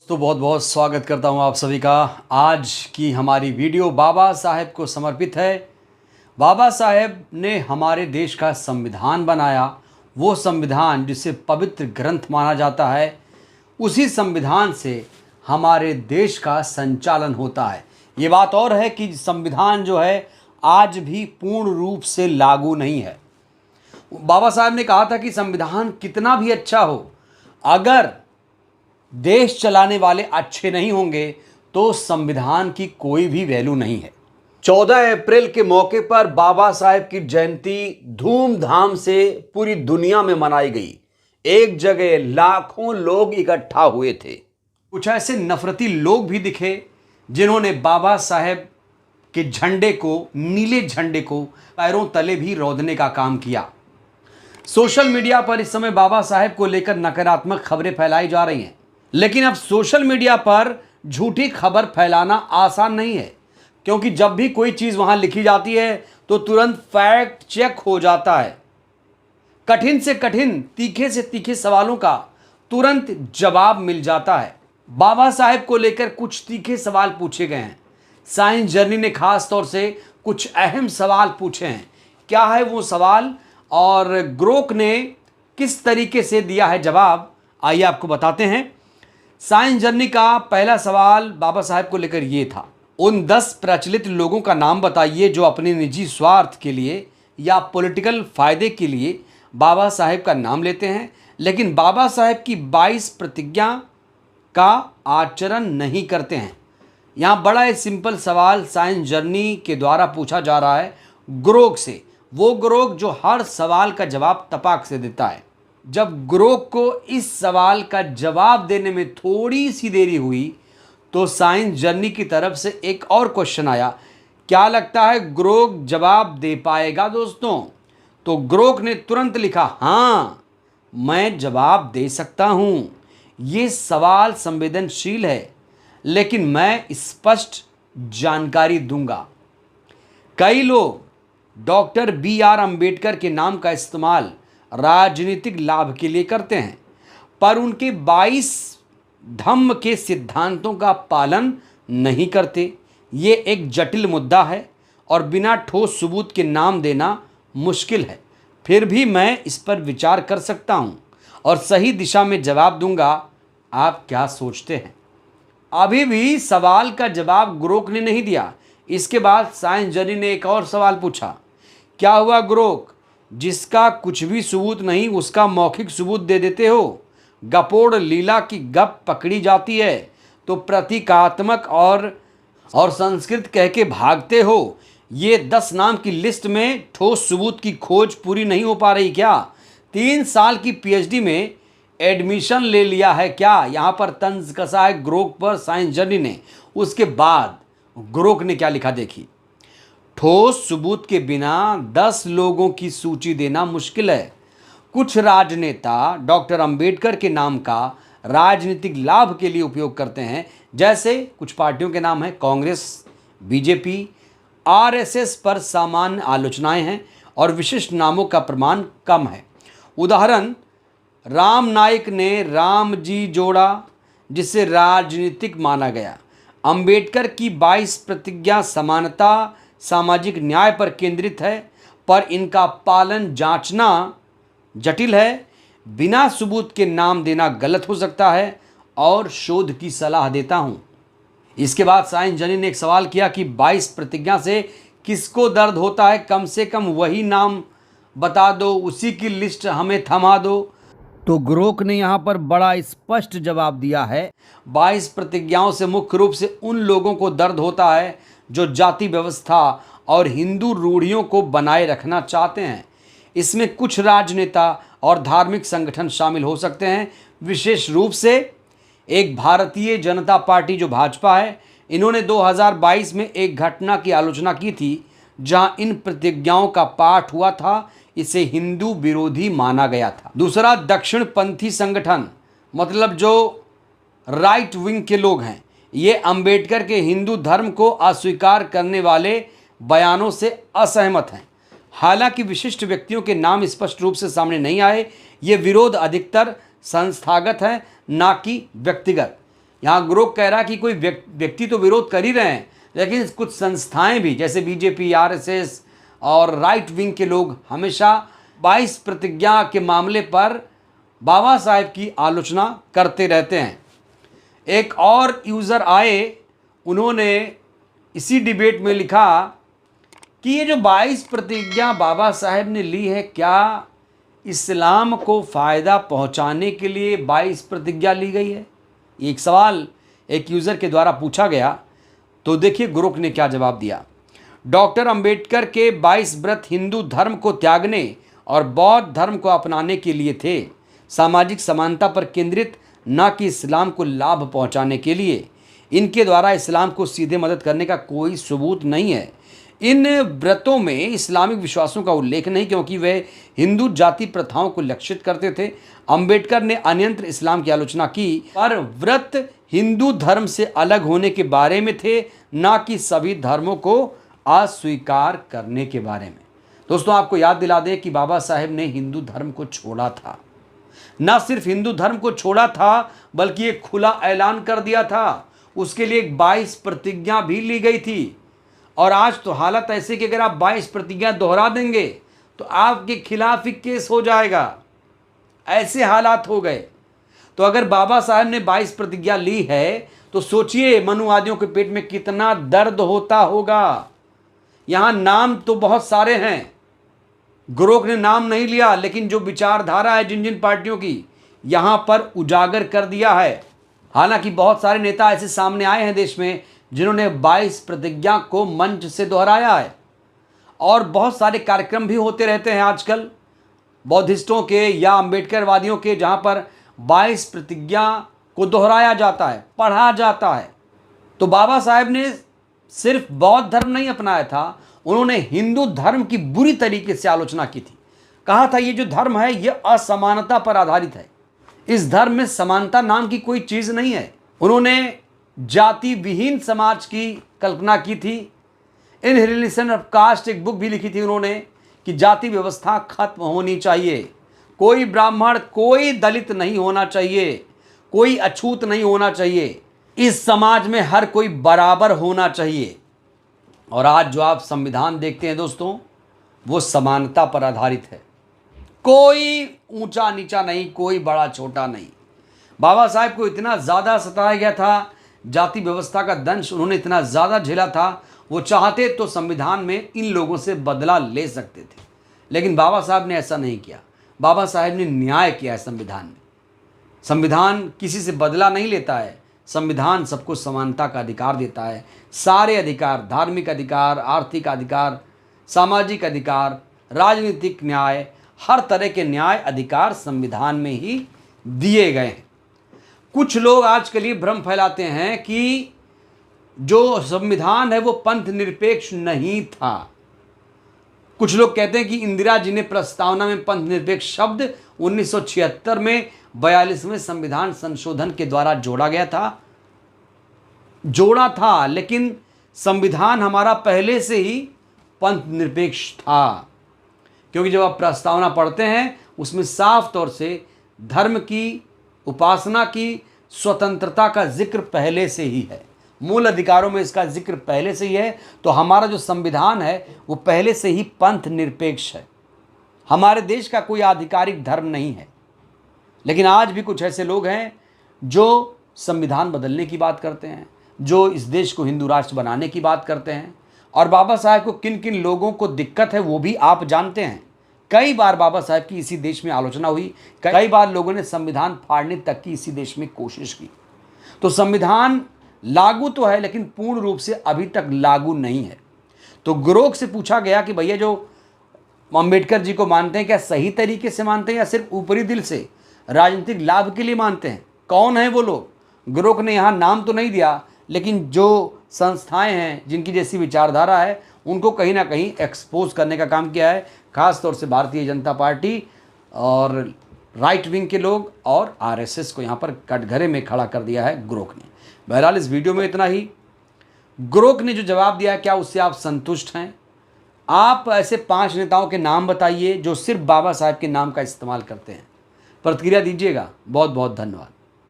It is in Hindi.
तो बहुत बहुत स्वागत करता हूं आप सभी का। आज की हमारी वीडियो बाबा साहेब को समर्पित है। बाबा साहेब ने हमारे देश का संविधान बनाया, वो संविधान जिसे पवित्र ग्रंथ माना जाता है। उसी संविधान से हमारे देश का संचालन होता है। ये बात और है कि संविधान जो है आज भी पूर्ण रूप से लागू नहीं है। बाबा साहब ने कहा था कि संविधान कितना भी अच्छा हो, अगर देश चलाने वाले अच्छे नहीं होंगे तो संविधान की कोई भी वैल्यू नहीं है। 14 अप्रैल के मौके पर बाबा साहेब की जयंती धूमधाम से पूरी दुनिया में मनाई गई। एक जगह लाखों लोग इकट्ठा हुए थे। कुछ ऐसे नफरती लोग भी दिखे जिन्होंने बाबा साहेब के झंडे को, नीले झंडे को पैरों तले भी रौंदने का काम किया। सोशल मीडिया पर इस समय बाबा साहेब को लेकर नकारात्मक खबरें फैलाई जा रही हैं, लेकिन अब सोशल मीडिया पर झूठी खबर फैलाना आसान नहीं है, क्योंकि जब भी कोई चीज़ वहां लिखी जाती है तो तुरंत फैक्ट चेक हो जाता है। कठिन से कठिन, तीखे से तीखे सवालों का तुरंत जवाब मिल जाता है। बाबा साहेब को लेकर कुछ तीखे सवाल पूछे गए हैं। साइंस जर्नी ने खास तौर से कुछ अहम सवाल पूछे हैं। क्या है वो सवाल और ग्रोक ने किस तरीके से दिया है जवाब, आइए आपको बताते हैं। साइंस जर्नी का पहला सवाल बाबा साहेब को लेकर ये था, उन 10 प्रचलित लोगों का नाम बताइए जो अपने निजी स्वार्थ के लिए या पॉलिटिकल फायदे के लिए बाबा साहेब का नाम लेते हैं, लेकिन बाबा साहेब की 22 प्रतिज्ञा का आचरण नहीं करते हैं। यहाँ बड़ा एक सिंपल सवाल साइंस जर्नी के द्वारा पूछा जा रहा है ग्रोक से, वो ग्रोक जो हर सवाल का जवाब तपाक से देता है। जब ग्रोक को इस सवाल का जवाब देने में थोड़ी सी देरी हुई तो साइंस जर्नी की तरफ से एक और क्वेश्चन आया, क्या लगता है ग्रोक जवाब दे पाएगा दोस्तों? तो ग्रोक ने तुरंत लिखा, हाँ मैं जवाब दे सकता हूँ, ये सवाल संवेदनशील है लेकिन मैं स्पष्ट जानकारी दूंगा। कई लोग डॉक्टर BR अम्बेडकर के नाम का इस्तेमाल राजनीतिक लाभ के लिए करते हैं, पर उनके 22 धम्म के सिद्धांतों का पालन नहीं करते। ये एक जटिल मुद्दा है और बिना ठोस सबूत के नाम देना मुश्किल है। फिर भी मैं इस पर विचार कर सकता हूँ और सही दिशा में जवाब दूंगा। आप क्या सोचते हैं? अभी भी सवाल का जवाब ग्रोक ने नहीं दिया। इसके बाद साइंस जर्नी ने एक और सवाल पूछा, क्या हुआ ग्रोक, जिसका कुछ भी सबूत नहीं उसका मौखिक सबूत दे देते हो? गपोड़ लीला की गप पकड़ी जाती है तो प्रतीकात्मक और संस्कृत कह के भागते हो। ये 10 नाम की लिस्ट में ठोस सबूत की खोज पूरी नहीं हो पा रही क्या? 3 साल की PhD में एडमिशन ले लिया है क्या? यहाँ पर तंज कसा है ग्रोक पर साइंस जर्नी ने। उसके बाद ग्रोक ने क्या लिखा देखिए, ठोस सबूत के बिना 10 लोगों की सूची देना मुश्किल है। कुछ राजनेता डॉक्टर अंबेडकर के नाम का राजनीतिक लाभ के लिए उपयोग करते हैं, जैसे कुछ पार्टियों के नाम हैं कांग्रेस, BJP, RSS पर सामान्य आलोचनाएं हैं और विशिष्ट नामों का प्रमाण कम है। उदाहरण, राम नाईक ने राम जी जोड़ा जिसे राजनीतिक माना गया। अंबेडकर की 22 प्रतिज्ञा समानता, सामाजिक न्याय पर केंद्रित है, पर इनका पालन जांचना जटिल है। बिना सबूत के नाम देना गलत हो सकता है और शोध की सलाह देता हूं। इसके बाद साइंस जर्नी ने एक सवाल किया कि 22 प्रतिज्ञा से किसको दर्द होता है, कम से कम वही नाम बता दो, उसी की लिस्ट हमें थमा दो। तो ग्रोक ने यहाँ पर बड़ा स्पष्ट जवाब दिया है, 22 प्रतिज्ञाओं से मुख्य रूप से उन लोगों को दर्द होता है जो जाति व्यवस्था और हिंदू रूढ़ियों को बनाए रखना चाहते हैं। इसमें कुछ राजनेता और धार्मिक संगठन शामिल हो सकते हैं, विशेष रूप से एक भारतीय जनता पार्टी जो भाजपा है। इन्होंने 2022 में एक घटना की आलोचना की थी जहां इन प्रतिज्ञाओं का पाठ हुआ था। इसे हिंदू विरोधी माना गया था। दूसरा, दक्षिणपंथी संगठन, मतलब जो राइट विंग के लोग हैं, ये अंबेडकर के हिंदू धर्म को अस्वीकार करने वाले बयानों से असहमत हैं। हालांकि विशिष्ट व्यक्तियों के नाम स्पष्ट रूप से सामने नहीं आए, ये विरोध अधिकतर संस्थागत है, ना कि व्यक्तिगत। यहाँ ग्रोक कह रहा कि कोई व्यक्ति तो विरोध कर ही रहे हैं, लेकिन कुछ संस्थाएं भी जैसे बीजेपी, आरएसएस और राइट विंग के लोग हमेशा 22 प्रतिज्ञा के मामले पर बाबा साहेब की आलोचना करते रहते हैं। एक और यूज़र आए, उन्होंने इसी डिबेट में लिखा कि ये जो 22 प्रतिज्ञा बाबा साहेब ने ली है, क्या इस्लाम को फ़ायदा पहुंचाने के लिए 22 प्रतिज्ञा ली गई है? एक सवाल एक यूज़र के द्वारा पूछा गया। तो देखिए ग्रोक ने क्या जवाब दिया। डॉक्टर अंबेडकर के 22 व्रत हिंदू धर्म को त्यागने और बौद्ध धर्म को अपनाने के लिए थे, सामाजिक समानता पर केंद्रित, न कि इस्लाम को लाभ पहुंचाने के लिए। इनके द्वारा इस्लाम को सीधे मदद करने का कोई सबूत नहीं है। इन व्रतों में इस्लामिक विश्वासों का उल्लेख नहीं, क्योंकि वे हिंदू जाति प्रथाओं को लक्षित करते थे। अंबेडकर ने अन्यंत्र इस्लाम की आलोचना की, पर व्रत हिंदू धर्म से अलग होने के बारे में थे, न कि सभी धर्मों को अस्वीकार करने के बारे में। दोस्तों, आपको याद दिला दें कि बाबा साहेब ने हिंदू धर्म को छोड़ा था। न सिर्फ हिंदू धर्म को छोड़ा था, बल्कि एक खुला ऐलान कर दिया था। उसके लिए 22 प्रतिज्ञा भी ली गई थी। और आज तो हालत ऐसे कि अगर आप 22 प्रतिज्ञा दोहरा देंगे तो आपके खिलाफ ही केस हो जाएगा, ऐसे हालात हो गए। तो अगर बाबा साहब ने 22 प्रतिज्ञा ली है तो सोचिए मनुवादियों के पेट में कितना दर्द होता होगा। यहां नाम तो बहुत सारे हैं, ग्रोक ने नाम नहीं लिया, लेकिन जो विचारधारा है जिन जिन पार्टियों की, यहां पर उजागर कर दिया है। हालांकि बहुत सारे नेता ऐसे सामने आए हैं देश में जिन्होंने 22 प्रतिज्ञा को मंच से दोहराया है, और बहुत सारे कार्यक्रम भी होते रहते हैं आजकल बौद्धिस्टों के या अम्बेडकरवादियों के, जहां पर 22 प्रतिज्ञा को दोहराया जाता है, पढ़ा जाता है। तो बाबा साहेब ने सिर्फ बौद्ध धर्म नहीं अपनाया था, उन्होंने हिंदू धर्म की बुरी तरीके से आलोचना की थी। कहा था ये जो धर्म है ये असमानता पर आधारित है, इस धर्म में समानता नाम की कोई चीज़ नहीं है। उन्होंने जाति विहीन समाज की कल्पना की थी। इनहेरिटेंस ऑफ कास्ट एक बुक भी लिखी थी उन्होंने कि जाति व्यवस्था खत्म होनी चाहिए, कोई ब्राह्मण, कोई दलित नहीं होना चाहिए, कोई अछूत नहीं होना चाहिए, इस समाज में हर कोई बराबर होना चाहिए। और आज जो आप संविधान देखते हैं दोस्तों, वो समानता पर आधारित है, कोई ऊंचा नीचा नहीं, कोई बड़ा छोटा नहीं। बाबा साहेब को इतना ज़्यादा सताया गया था, जाति व्यवस्था का दंश उन्होंने इतना ज़्यादा झेला था, वो चाहते तो संविधान में इन लोगों से बदला ले सकते थे, लेकिन बाबा साहब ने ऐसा नहीं किया। बाबा साहब ने न्याय किया है संविधान में। संविधान किसी से बदला नहीं लेता है, संविधान सबको समानता का अधिकार देता है। सारे अधिकार, धार्मिक अधिकार, आर्थिक अधिकार, सामाजिक अधिकार, राजनीतिक न्याय, हर तरह के न्याय अधिकार संविधान में ही दिए गए हैं। कुछ लोग आज के लिए भ्रम फैलाते हैं कि जो संविधान है वो पंथ निरपेक्ष नहीं था। कुछ लोग कहते हैं कि इंदिरा जी ने प्रस्तावना में पंथ निरपेक्ष शब्द 1976 में 42वें संविधान संशोधन के द्वारा जोड़ा था, लेकिन संविधान हमारा पहले से ही पंथ निरपेक्ष था। क्योंकि जब आप प्रस्तावना पढ़ते हैं उसमें साफ तौर से धर्म की, उपासना की स्वतंत्रता का जिक्र पहले से ही है, मूल अधिकारों में इसका जिक्र पहले से ही है। तो हमारा जो संविधान है वो पहले से ही पंथ निरपेक्ष है, हमारे देश का कोई आधिकारिक धर्म नहीं है। लेकिन आज भी कुछ ऐसे लोग हैं जो संविधान बदलने की बात करते हैं, जो इस देश को हिंदू राष्ट्र बनाने की बात करते हैं। और बाबा साहेब को किन किन लोगों को दिक्कत है वो भी आप जानते हैं। कई बार बाबा साहेब की इसी देश में आलोचना हुई, कई बार लोगों ने संविधान फाड़ने तक की इसी देश में कोशिश की। तो संविधान लागू तो है, लेकिन पूर्ण रूप से अभी तक लागू नहीं है। तो ग्रोक से पूछा गया कि भैया जो अंबेडकर जी को मानते हैं, क्या सही तरीके से मानते हैं या सिर्फ ऊपरी दिल से राजनीतिक लाभ के लिए मानते हैं? कौन है वो लोग? ग्रोक ने यहाँ नाम तो नहीं दिया, लेकिन जो संस्थाएं हैं जिनकी जैसी विचारधारा है उनको कहीं ना कहीं एक्सपोज करने का काम किया है, खास तौर से भारतीय जनता पार्टी और राइट विंग के लोग और आरएसएस को यहाँ पर कटघरे में खड़ा कर दिया है ग्रोक ने। बहरहाल इस वीडियो में इतना ही। ग्रोक ने जो जवाब दिया है, क्या उससे आप संतुष्ट हैं? आप ऐसे 5 नेताओं के नाम बताइए जो सिर्फ बाबा साहेब के नाम का इस्तेमाल करते हैं। प्रतिक्रिया दीजिएगा। बहुत बहुत धन्यवाद।